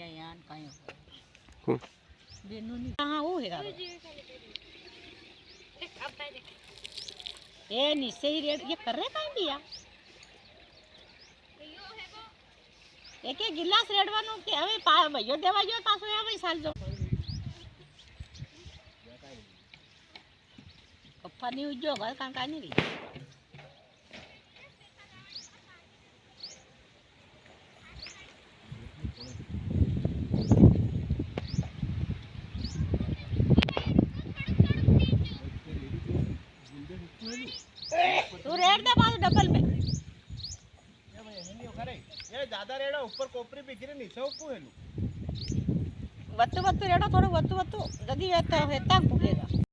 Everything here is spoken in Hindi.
है यार काहे कौन बेनू नहीं कहां वो है ए नीचे ही रेड ये कर रहे काहे दिया एक एक गिलास રેડવાનું કે હવે ભાઈઓ દેવા ગયો પાછો આવે સાલ જો કપ્પાની ઉજો ઘર કાંકા નહીં तू रेड दे पास डबल में ये ज्यादा रेड़ा ऊपर कोपरी पे गिरे नीचे ऊपर हेलू वत्तु वत्तु रेडो थोड़ो वत्तु वत्तु जदी हेता हेता पुगेगा